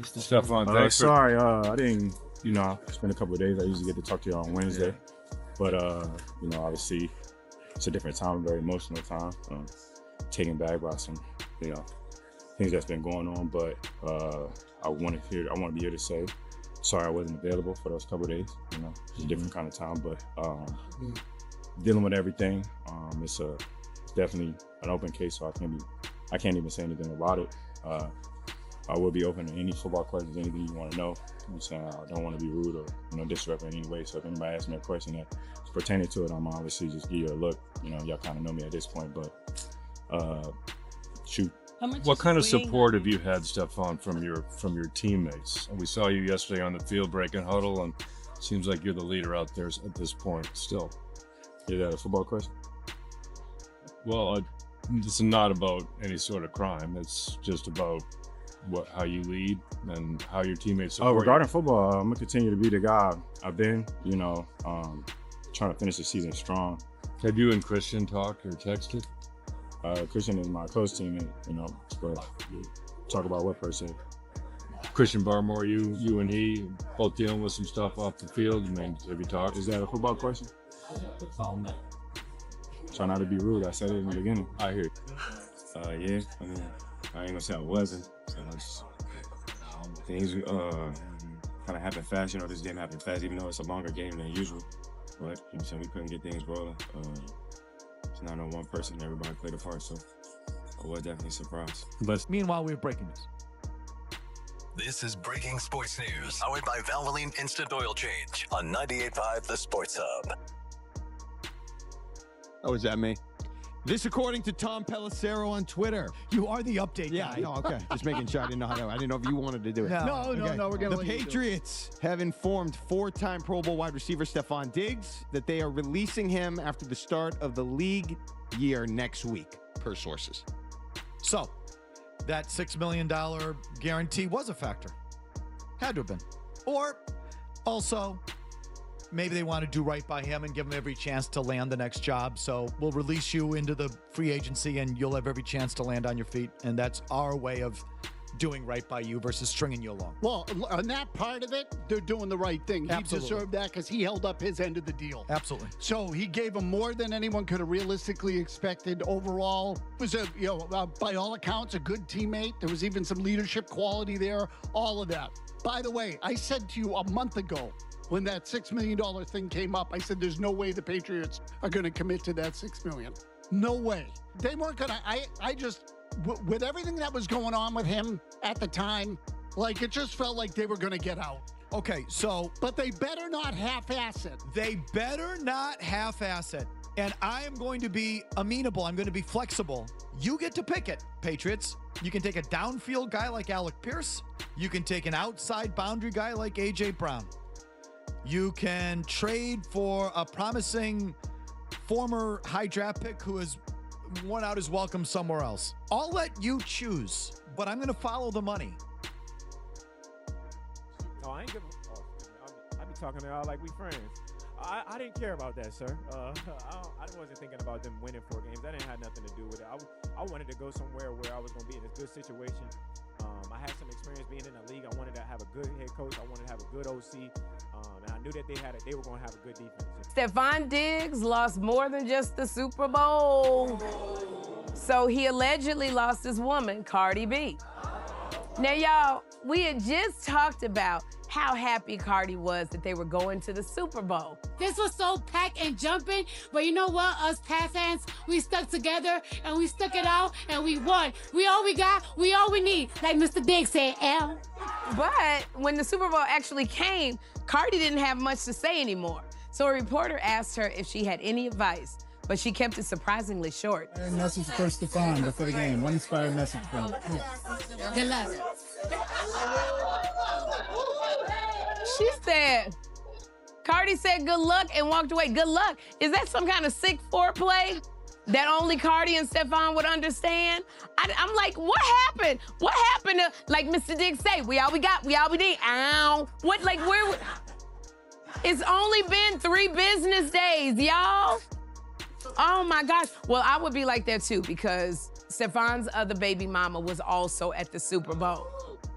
Stefon, thanks. Sorry, I didn't, spend a couple of days. I usually get to talk to you on Wednesday. But, obviously, it's a different time, a very emotional time. Taken back by some, things that's been going on. But I want to be here to say, sorry I wasn't available for those couple of days. It's a different kind of time, but dealing with everything, it's definitely an open case, so I can't even say anything about it. I will be open to any football questions, anything you want to know. I'm saying I don't want to be rude or disrespectful in any way. So if anybody asks me a question that's pertaining to it, I'm obviously just give you a look. Y'all kind of know me at this point, but shoot. What kind of support have you had, Stefon, from your teammates? We saw you yesterday on the field breaking huddle, and it seems like you're the leader out there at this point still. Is that a football question? Well, it's not about any sort of crime. It's just about how you lead and how your teammates support regarding football, I'm gonna continue to be the guy I've been. Trying to finish the season strong. Have you and Christian talked or texted? Christian is my close teammate. But talk about what per se. Christian Barmore, you and he both dealing with some stuff off the field. Have you talked? Is that a football question? Try not to be rude. I said it in the beginning. I hear you. Yeah. I ain't gonna say I wasn't. So things kind of happen fast. This game happened fast, even though it's a longer game than usual. But we couldn't get things rolling. It's not on one person. Everybody played a part, so I was definitely surprised. But meanwhile, we're breaking news. This is Breaking Sports News, powered by Valvoline Instant Oil Change on 98.5 The Sports Hub. Oh, is that me? This according to Tom Pelissero on Twitter. You are the update guy. Yeah, no, okay. Just making sure I didn't know if you wanted to do it. No, we're going to The Patriots have informed four-time Pro Bowl wide receiver Stefon Diggs that they are releasing him after the start of the league year next week, per sources. So, that $6 million guarantee was a factor. Had to have been. Or, also, maybe they want to do right by him and give him every chance to land the next job. So we'll release you into the free agency and you'll have every chance to land on your feet. And that's our way of doing right by you versus stringing you along. Well, on that part of it, they're doing the right thing. Absolutely. He deserved that because he held up his end of the deal. Absolutely. So he gave him more than anyone could have realistically expected. Overall, was by all accounts, a good teammate. There was even some leadership quality there, all of that. By the way, I said to you a month ago, when that $6 million thing came up, I said, there's no way the Patriots are going to commit to that $6 million. No way. They weren't going to, with everything that was going on with him at the time, it just felt like they were going to get out. Okay, so. But they better not half-ass it. They better not half-ass it. And I am going to be amenable. I'm going to be flexible. You get to pick it, Patriots. You can take a downfield guy like Alec Pierce. You can take an outside boundary guy like A.J. Brown. You can trade for a promising former high draft pick who has won out his welcome somewhere else. I'll let you choose, but I'm going to follow the money. No, I ain't giving. I be talking to y'all like we friends. I didn't care about that, sir. I wasn't thinking about them winning 4 games. That didn't have nothing to do with it. I wanted to go somewhere where I was going to be in a good situation. I had some experience being in the league. I wanted to have a good head coach. I wanted to have a good OC. And I knew that they were going to have a good defense. Stefon Diggs lost more than just the Super Bowl. So he allegedly lost his woman, Cardi B. Now, y'all, we had just talked about how happy Cardi was that they were going to the Super Bowl. This was so packed and jumping, but you know what? Us Pat fans, we stuck together and we stuck it out and we won. We all we got, we all we need, like Mr. Diggs said, L. But when the Super Bowl actually came, Cardi didn't have much to say anymore. So a reporter asked her if she had any advice, but she kept it surprisingly short. Message for Stefon before the game. One inspired message from him. Good luck. She said, Cardi said good luck and walked away. Good luck. Is that some kind of sick foreplay that only Cardi and Stefon would understand? I'm like, what happened? What happened to, like Mr. Diggs say, we all we got, we all we need. Ow. What, like, where? It's only been 3 business days, y'all. Oh my gosh. Well, I would be like that too because Stefon's other baby mama was also at the Super Bowl.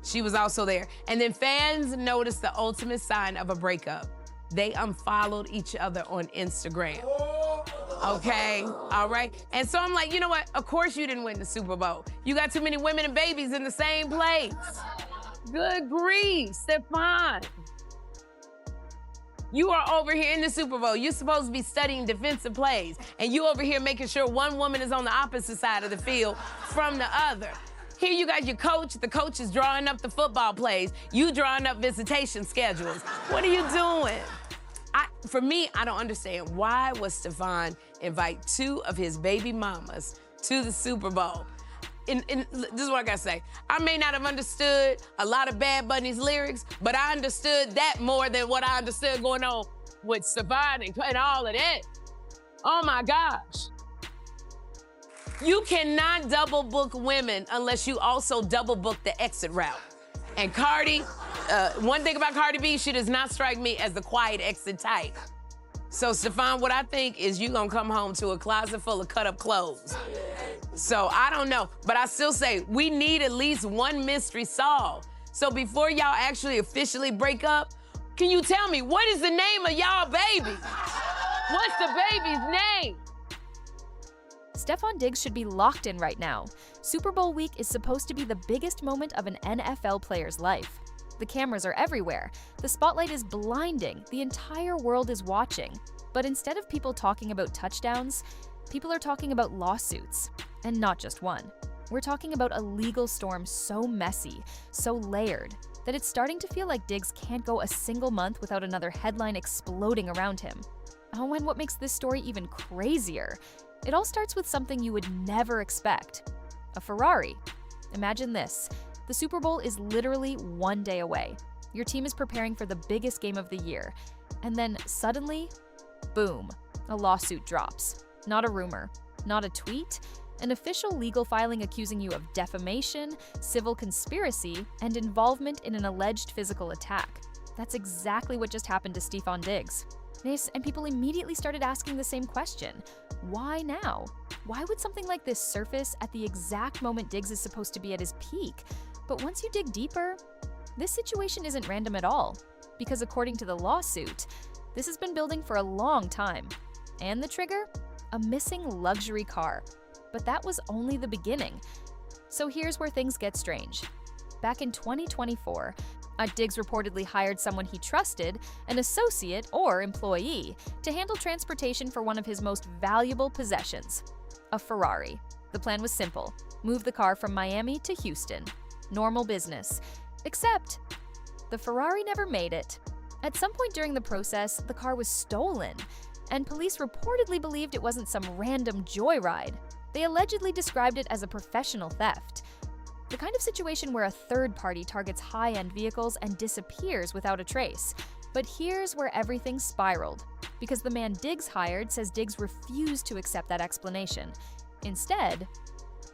She was also there. And then fans noticed the ultimate sign of a breakup. They unfollowed each other on Instagram. Okay, all right? And so I'm like, you know what? Of course you didn't win the Super Bowl. You got too many women and babies in the same place. Good grief, Stefon. You are over here in the Super Bowl. You're supposed to be studying defensive plays, and you over here making sure one woman is on the opposite side of the field from the other. Here you got your coach. The coach is drawing up the football plays. You drawing up visitation schedules. What are you doing? For me, I don't understand. Why would Stefon invite 2 of his baby mamas to the Super Bowl? This is what I gotta say. I may not have understood a lot of Bad Bunny's lyrics, but I understood that more than what I understood going on with Stefon and all of that. Oh my gosh. You cannot double book women unless you also double book the exit route. And Cardi, one thing about Cardi B, she does not strike me as the quiet exit type. So Stefon, what I think is you gonna come home to a closet full of cut up clothes. So I don't know, but I still say we need at least one mystery solved. So before y'all actually officially break up, can you tell me what is the name of y'all baby? What's the baby's name? Stefon Diggs should be locked in right now. Super Bowl week is supposed to be the biggest moment of an NFL player's life. The cameras are everywhere. The spotlight is blinding. The entire world is watching. But instead of people talking about touchdowns, people are talking about lawsuits. And not just one. We're talking about a legal storm so messy, so layered, that it's starting to feel like Diggs can't go a single month without another headline exploding around him. Oh, and what makes this story even crazier? It all starts with something you would never expect. A Ferrari. Imagine this. The Super Bowl is literally 1 day away. Your team is preparing for the biggest game of the year. And then suddenly, boom, a lawsuit drops. Not a rumor, not a tweet, an official legal filing accusing you of defamation, civil conspiracy, and involvement in an alleged physical attack. That's exactly what just happened to Stefon Diggs. And people immediately started asking the same question. Why now? Why would something like this surface at the exact moment Diggs is supposed to be at his peak? But once you dig deeper, this situation isn't random at all. Because according to the lawsuit, this has been building for a long time. And the trigger? A missing luxury car. But that was only the beginning. So here's where things get strange. Back in 2024, Diggs reportedly hired someone he trusted, an associate or employee, to handle transportation for one of his most valuable possessions, a Ferrari. The plan was simple: move the car from Miami to Houston. Normal business. Except, the Ferrari never made it. At some point during the process, the car was stolen, and police reportedly believed it wasn't some random joyride. They allegedly described it as a professional theft. The kind of situation where a third party targets high-end vehicles and disappears without a trace. But here's where everything spiraled, because the man Diggs hired says Diggs refused to accept that explanation. Instead,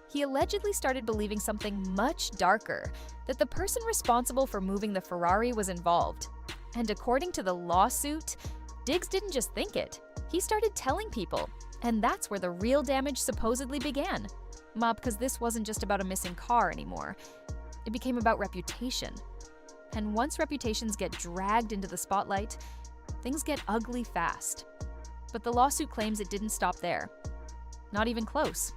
he allegedly started believing something much darker, that the person responsible for moving the Ferrari was involved. And according to the lawsuit, Diggs didn't just think it, he started telling people. And that's where the real damage supposedly began. Because this wasn't just about a missing car anymore. It became about reputation. And once reputations get dragged into the spotlight, things get ugly fast. But the lawsuit claims it didn't stop there. Not even close.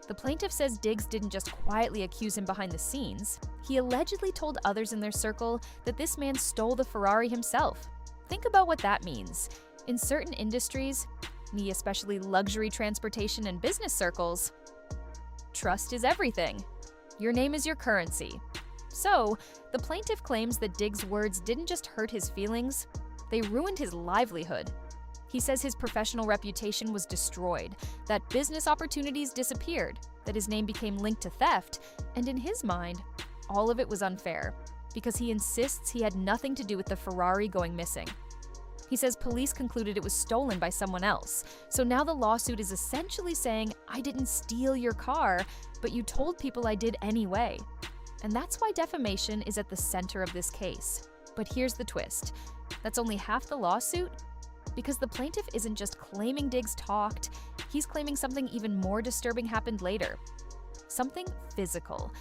The plaintiff says Diggs didn't just quietly accuse him behind the scenes. He allegedly told others in their circle that this man stole the Ferrari himself. Think about what that means. In certain industries, especially luxury transportation and business circles, trust is everything. Your name is your currency. So, the plaintiff claims that Diggs' words didn't just hurt his feelings, they ruined his livelihood. He says his professional reputation was destroyed, that business opportunities disappeared, that his name became linked to theft, and in his mind, all of it was unfair, because he insists he had nothing to do with the Ferrari going missing. He says police concluded it was stolen by someone else. So now the lawsuit is essentially saying, I didn't steal your car, but you told people I did anyway. And that's why defamation is at the center of this case. But here's the twist. That's only half the lawsuit, because the plaintiff isn't just claiming Diggs talked, he's claiming something even more disturbing happened later. Something physical.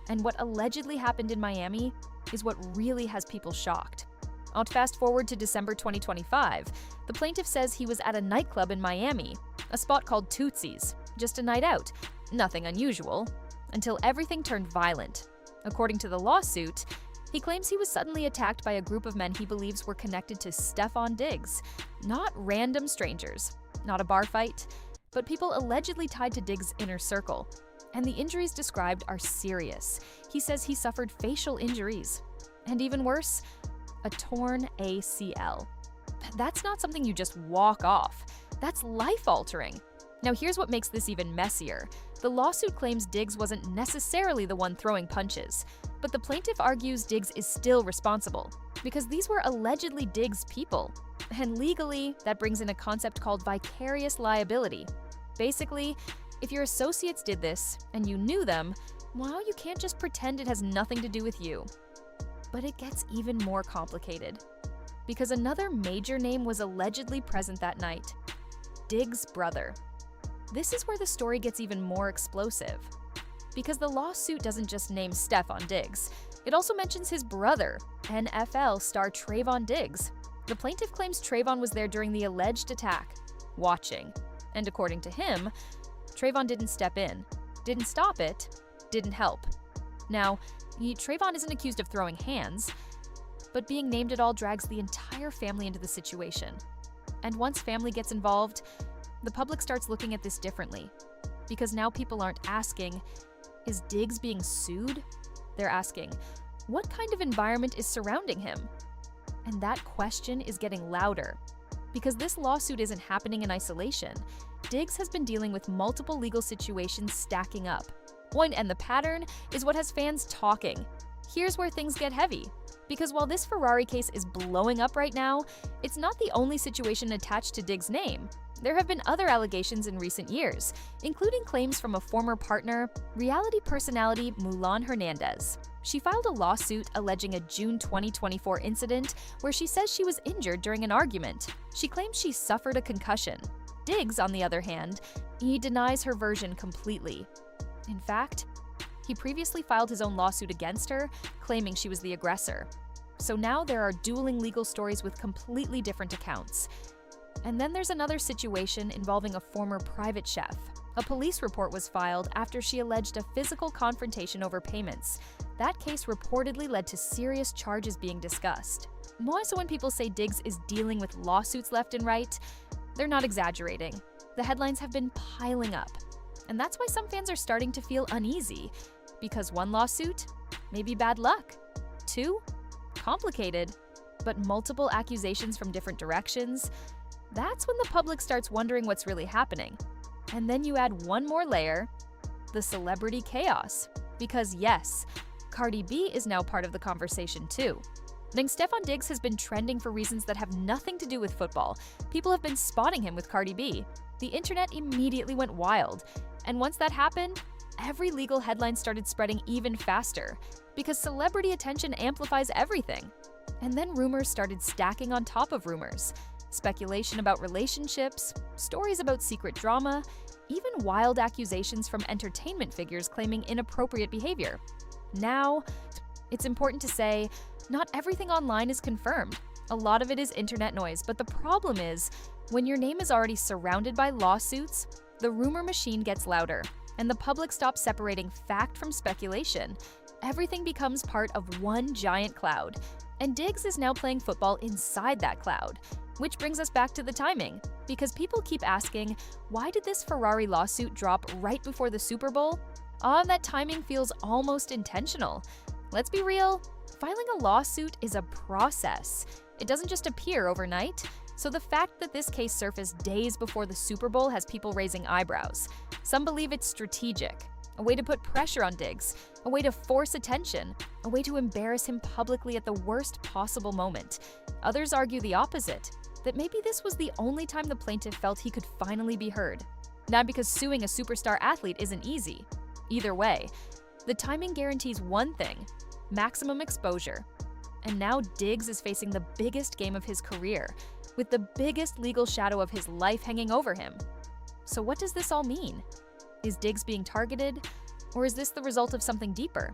And what allegedly happened in Miami is what really has people shocked. I'll fast forward to December 2025. The plaintiff says he was at a nightclub in Miami, a spot called Tootsie's, just a night out. Nothing unusual, until everything turned violent. According to the lawsuit, he claims he was suddenly attacked by a group of men he believes were connected to Stefon Diggs. Not random strangers, not a bar fight, but people allegedly tied to Diggs' inner circle. And the injuries described are serious. He says he suffered facial injuries. And even worse, a torn ACL. That's not something you just walk off. That's life-altering. Now here's what makes this even messier. The lawsuit claims Diggs wasn't necessarily the one throwing punches, but the plaintiff argues Diggs is still responsible because these were allegedly Diggs' people. And legally, that brings in a concept called vicarious liability. Basically, if your associates did this and you knew them, well, you can't just pretend it has nothing to do with you. But it gets even more complicated because another major name was allegedly present that night: Diggs' brother. This is where the story gets even more explosive because the lawsuit doesn't just name Stefon Diggs. It also mentions his brother, NFL star Trayvon Diggs. The plaintiff claims Trayvon was there during the alleged attack, watching. And according to him, Trayvon didn't step in, didn't stop it, didn't help. Now, Trayvon isn't accused of throwing hands, but being named at all drags the entire family into the situation. And once family gets involved, the public starts looking at this differently. Because now people aren't asking, is Diggs being sued? They're asking, what kind of environment is surrounding him? And that question is getting louder. Because this lawsuit isn't happening in isolation. Diggs has been dealing with multiple legal situations stacking up. And the pattern is what has fans talking. Here's where things get heavy. Because while this Ferrari case is blowing up right now, it's not the only situation attached to Diggs' name. There have been other allegations in recent years, including claims from a former partner, reality personality Mulan Hernandez. She filed a lawsuit alleging a June 2024 incident where she says she was injured during an argument. She claims she suffered a concussion. Diggs, on the other hand, he denies her version completely. In fact, he previously filed his own lawsuit against her, claiming she was the aggressor. So now there are dueling legal stories with completely different accounts. And then there's another situation involving a former private chef. A police report was filed after she alleged a physical confrontation over payments. That case reportedly led to serious charges being discussed. So when people say Diggs is dealing with lawsuits left and right, they're not exaggerating. The headlines have been piling up. And that's why some fans are starting to feel uneasy. Because one lawsuit, maybe bad luck. Two, complicated. But multiple accusations from different directions, that's when the public starts wondering what's really happening. And then you add one more layer, the celebrity chaos. Because yes, Cardi B is now part of the conversation too. Stefon Diggs has been trending for reasons that have nothing to do with football. People have been spotting him with Cardi B. The internet immediately went wild. And once that happened, every legal headline started spreading even faster. Because celebrity attention amplifies everything. And then rumors started stacking on top of rumors. Speculation about relationships, stories about secret drama, even wild accusations from entertainment figures claiming inappropriate behavior. Now, it's important to say, not everything online is confirmed. A lot of it is internet noise, but the problem is, when your name is already surrounded by lawsuits, the rumor machine gets louder, and the public stops separating fact from speculation. Everything becomes part of one giant cloud, and Diggs is now playing football inside that cloud. Which brings us back to the timing, because people keep asking, why did this Ferrari lawsuit drop right before the Super Bowl? That timing feels almost intentional. Let's be real, filing a lawsuit is a process. It doesn't just appear overnight. So the fact that this case surfaced days before the Super Bowl has people raising eyebrows. Some believe it's strategic, a way to put pressure on Diggs, a way to force attention, a way to embarrass him publicly at the worst possible moment. Others argue the opposite, that maybe this was the only time the plaintiff felt he could finally be heard. Not because suing a superstar athlete isn't easy. Either way, the timing guarantees one thing: maximum exposure. And now Diggs is facing the biggest game of his career, with the biggest legal shadow of his life hanging over him. So what does this all mean? Is Diggs being targeted? Or is this the result of something deeper?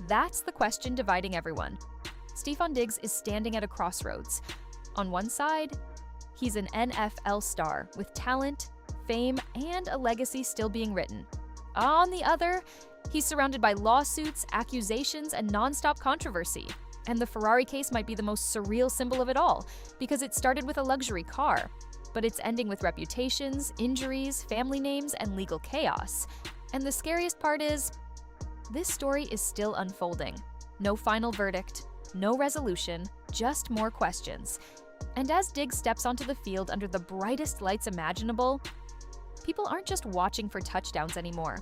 That's the question dividing everyone. Stefon Diggs is standing at a crossroads. On one side, he's an NFL star with talent, fame, and a legacy still being written. On the other, he's surrounded by lawsuits, accusations, and nonstop controversy. And the Ferrari case might be the most surreal symbol of it all, because it started with a luxury car, but it's ending with reputations, injuries, family names, and legal chaos. And the scariest part is, this story is still unfolding. No final verdict, no resolution, just more questions. And as Diggs steps onto the field under the brightest lights imaginable, people aren't just watching for touchdowns anymore.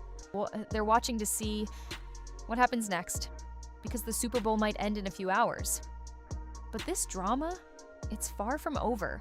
They're watching to see what happens next, because the Super Bowl might end in a few hours. But this drama, it's far from over.